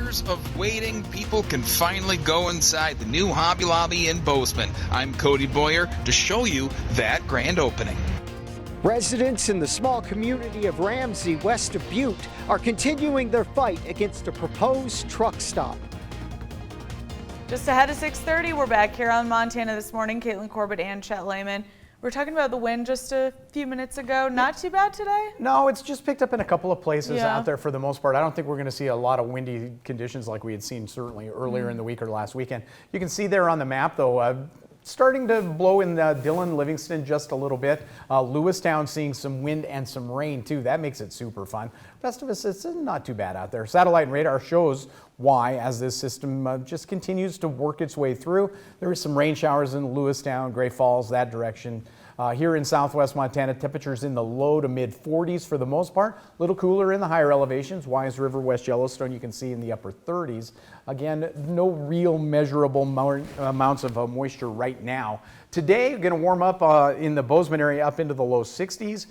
years of waiting, people can finally go inside the new Hobby Lobby in Bozeman. I'm Cody Boyer to show you that grand opening. Residents in the small community of Ramsey, west of Butte, are continuing their fight against a proposed truck stop. Just ahead of 6:30, we're back here on Montana This Morning. Caitlin Corbett and Chet Lehman. We were talking about the wind just a few minutes ago. Not too bad today? No, it's just picked up in a couple of places out there for the most part. I don't think we're going to see a lot of windy conditions like we had seen certainly earlier in the week or last weekend. You can see there on the map, though, starting to blow in Dillon, Livingston just a little bit. Lewistown seeing some wind and some rain too. That makes it super fun. Rest of us, it's not too bad out there. Satellite and radar shows why as this system just continues to work its way through. There is some rain showers in Lewistown, Great Falls, that direction. Here in southwest Montana, temperatures in the low to mid 40s for the most part. A little cooler in the higher elevations. Wise River, West Yellowstone, you can see in the upper 30s. Again, no real measurable amounts of moisture right now. Today, going to warm up in the Bozeman area up into the low 60s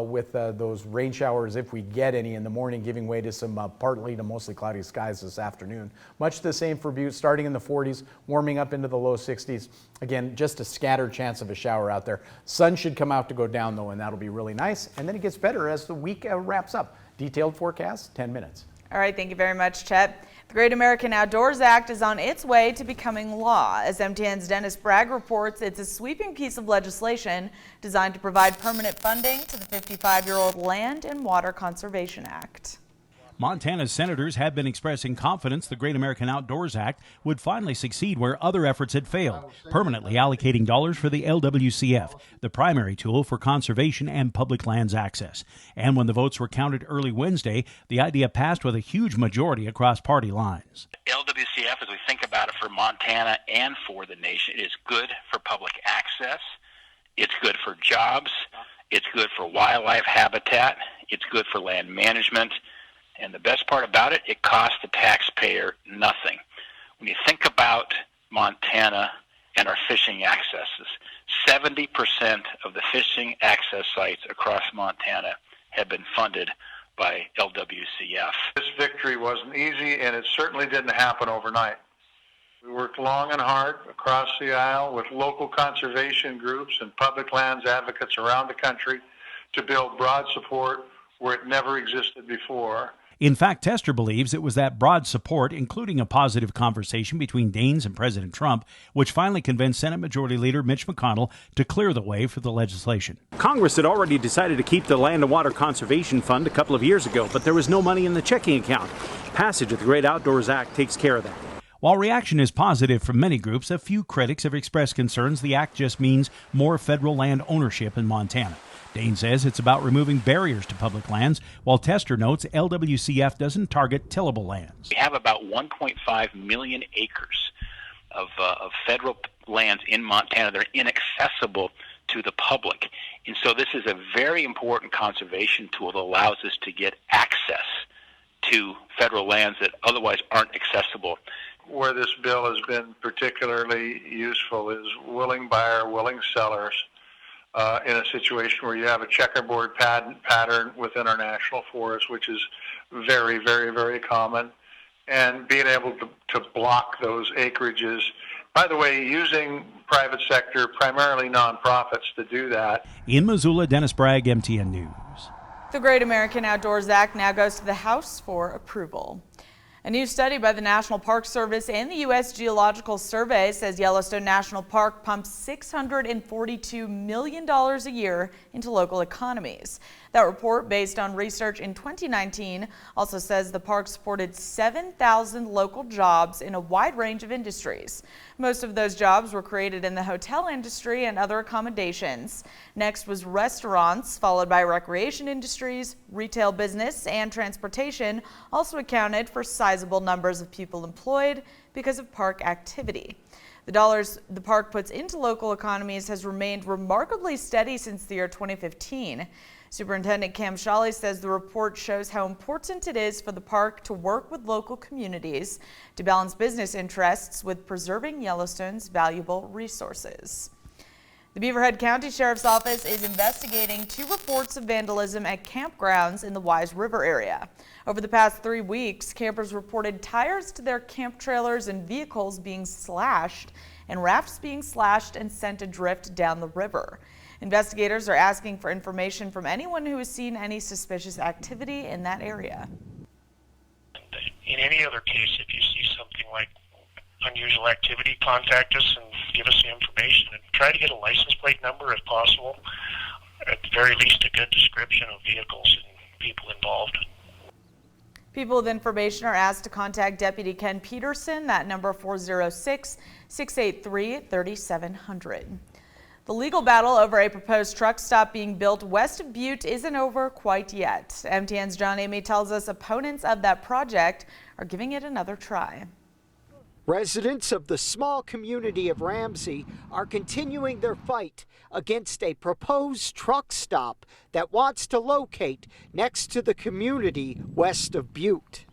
with those rain showers, if we get any in the morning, giving way to some partly to mostly cloudy skies this afternoon. Much the same for Butte, starting in the 40s, warming up into the low 60s. Again, just a scattered chance of a shower out there. Sun should come out to go down, though, and that'll be really nice. And then it gets better as the week wraps up. Detailed forecast, 10 minutes. All right, thank you very much, Chet. The Great American Outdoors Act is on its way to becoming law. As MTN's Dennis Bragg reports, it's a sweeping piece of legislation designed to provide permanent funding to the 55-year-old Land and Water Conservation Act. Montana's senators have been expressing confidence the Great American Outdoors Act would finally succeed where other efforts had failed, permanently allocating dollars for the LWCF, the primary tool for conservation and public lands access. And when the votes were counted early Wednesday, the idea passed with a huge majority across party lines. LWCF, as we think about it for Montana and for the nation, is good for public access, it's good for jobs, it's good for wildlife habitat, it's good for land management. And the best part about it, it costs the taxpayer nothing. When you think about Montana and our fishing accesses, 70% of the fishing access sites across Montana have been funded by LWCF. This victory wasn't easy, and it certainly didn't happen overnight. We worked long and hard across the aisle with local conservation groups and public lands advocates around the country to build broad support where it never existed before. In fact, Tester believes it was that broad support, including a positive conversation between Daines and President Trump, which finally convinced Senate Majority Leader Mitch McConnell to clear the way for the legislation. Congress had already decided to keep the Land and Water Conservation Fund a couple of years ago, but there was no money in the checking account. Passage of the Great Outdoors Act takes care of that. While reaction is positive from many groups, a few critics have expressed concerns the act just means more federal land ownership in Montana. Daines says it's about removing barriers to public lands, while Tester notes LWCF doesn't target tillable lands. We have about 1.5 million acres of federal lands in Montana that are inaccessible to the public. And so this is a very important conservation tool that allows us to get access to federal lands that otherwise aren't accessible. Where this bill has been particularly useful is willing buyer, willing sellers. In a situation where you have a checkerboard pattern within our national forest, which is very, very, very common, and being able to block those acreages. By the way, using private sector, primarily nonprofits, to do that. In Missoula, Dennis Bragg, MTN News. The Great American Outdoors Act now goes to the House for approval. A new study by the National Park Service and the U.S. Geological Survey says Yellowstone National Park pumps $642 million a year into local economies. That report, based on research in 2019, also says the park supported 7,000 local jobs in a wide range of industries. Most of those jobs were created in the hotel industry and other accommodations. Next was restaurants, followed by recreation industries, retail business, and transportation also accounted for sizable numbers of people employed because of park activity. The dollars the park puts into local economies has remained remarkably steady since the year 2015. Superintendent Cam Shawley says the report shows how important it is for the park to work with local communities to balance business interests with preserving Yellowstone's valuable resources. The Beaverhead County Sheriff's Office is investigating 2 reports of vandalism at campgrounds in the Wise River area. Over the past 3 weeks, campers reported tires to their camp trailers and vehicles being slashed and rafts being slashed and sent adrift down the river. Investigators are asking for information from anyone who has seen any suspicious activity in that area. In any other case, if you see something like unusual activity, contact us and give us the information, and try to get a license plate number if possible. At the very least, a good description of vehicles and people involved. People with information are asked to contact Deputy Ken Peterson, that number 406-683-3700. The legal battle over a proposed truck stop being built west of Butte isn't over quite yet. MTN's John Amy tells us opponents of that project are giving it another try. Residents of the small community of Ramsey are continuing their fight against a proposed truck stop that wants to locate next to the community west of Butte.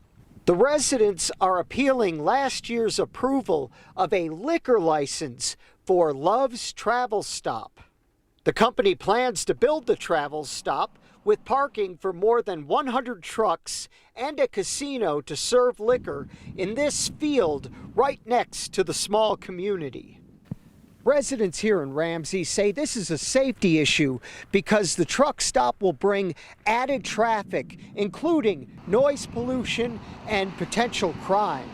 The residents are appealing last year's approval of a liquor license for Love's Travel Stop. The company plans to build the travel stop with parking for more than 100 trucks and a casino to serve liquor in this field right next to the small community. Residents here in Ramsey say this is a safety issue because the truck stop will bring added traffic, including noise pollution and potential crime.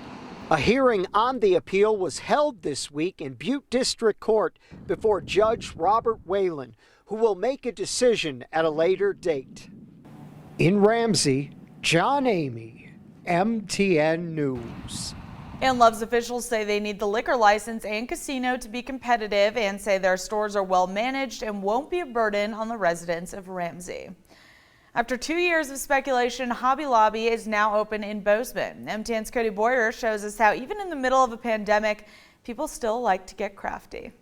A hearing on the appeal was held this week in Butte District Court before Judge Robert Whalen, who will make a decision at a later date. In Ramsey, John Amy, MTN News. And Love's officials say they need the liquor license and casino to be competitive and say their stores are well managed and won't be a burden on the residents of Ramsey. After 2 years of speculation, Hobby Lobby is now open in Bozeman. MTN's Cody Boyer shows us how even in the middle of a pandemic, people still like to get crafty.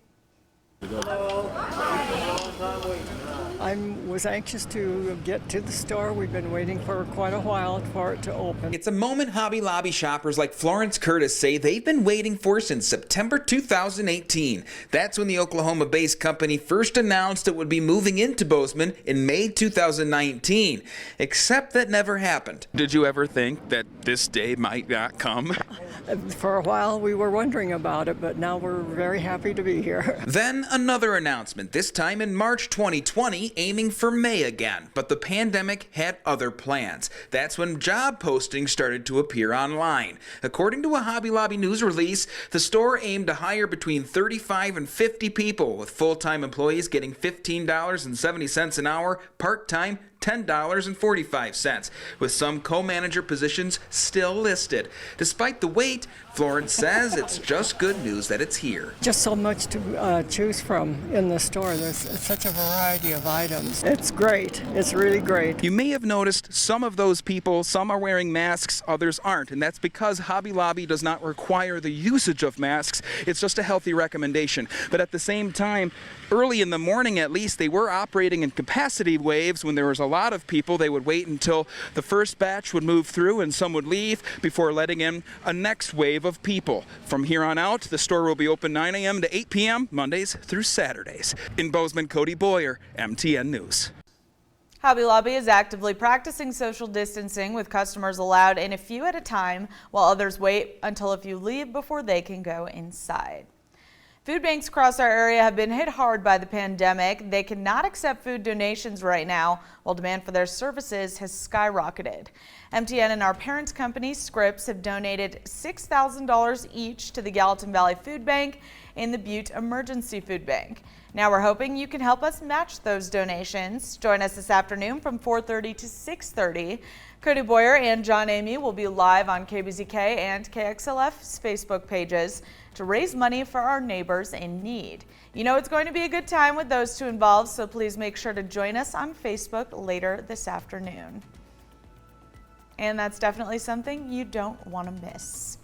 I was anxious to get to the store. We've been waiting for quite a while for it to open. It's a moment Hobby Lobby shoppers like Florence Curtis say they've been waiting for since September 2018. That's when the Oklahoma-based company first announced it would be moving into Bozeman in May 2019. Except that never happened. Did you ever think that this day might not come? For a while we were wondering about it, but now we're very happy to be here. Then another announcement, this time in March 2020, aiming for May again. But the pandemic had other plans. That's when job postings started to appear online. According to a Hobby Lobby news release, the store aimed to hire between 35 and 50 people, with full-time employees getting $15.70 an hour, part-time $10.45, with some co-manager positions still listed. Despite the wait, Florence says it's just good news that it's here. Just so much to choose from in the store. There's such a variety of items. It's great. It's really great. You may have noticed some of those people, some are wearing masks, others aren't, and that's because Hobby Lobby does not require the usage of masks. It's just a healthy recommendation. But at the same time, early in the morning at least, they were operating in capacity waves. When there was a lot of people, they would wait until the first batch would move through and some would leave before letting in a next wave of people. From here on out, the store will be open 9 a.m. to 8 p.m. Mondays through Saturdays. In Bozeman, Cody Boyer, MTN News. Hobby Lobby is actively practicing social distancing with customers allowed in a few at a time, while others wait until a few leave before they can go inside. Food banks across our area have been hit hard by the pandemic. They cannot accept food donations right now, while demand for their services has skyrocketed. MTN and our parent company, Scripps, have donated $6,000 each to the Gallatin Valley Food Bank and the Butte Emergency Food Bank. Now we're hoping you can help us match those donations. Join us this afternoon from 4:30 to 6:30. Cody Boyer and John Amy will be live on KBZK and KXLF's Facebook pages to raise money for our neighbors in need. You know it's going to be a good time with those two involved, so please make sure to join us on Facebook later this afternoon. And that's definitely something you don't want to miss.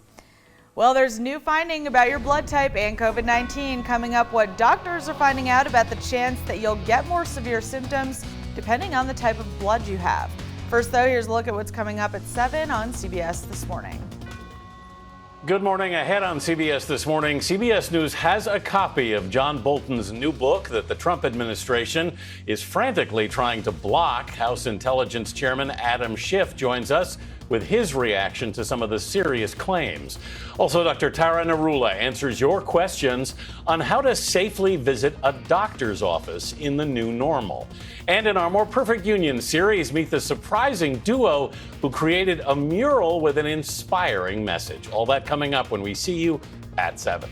Well, there's new finding about your blood type and COVID-19 coming up. What doctors are finding out about the chance that you'll get more severe symptoms depending on the type of blood you have. First, though, here's a look at what's coming up at 7 on CBS This Morning. Good morning. Ahead on CBS This Morning, CBS News has a copy of John Bolton's new book that the Trump administration is frantically trying to block. House Intelligence Chairman Adam Schiff joins us with his reaction to some of the serious claims. Also, Dr. Tara Narula answers your questions on how to safely visit a doctor's office in the new normal. And in our More Perfect Union series, meet the surprising duo who created a mural with an inspiring message. All that coming up when we see you at 7.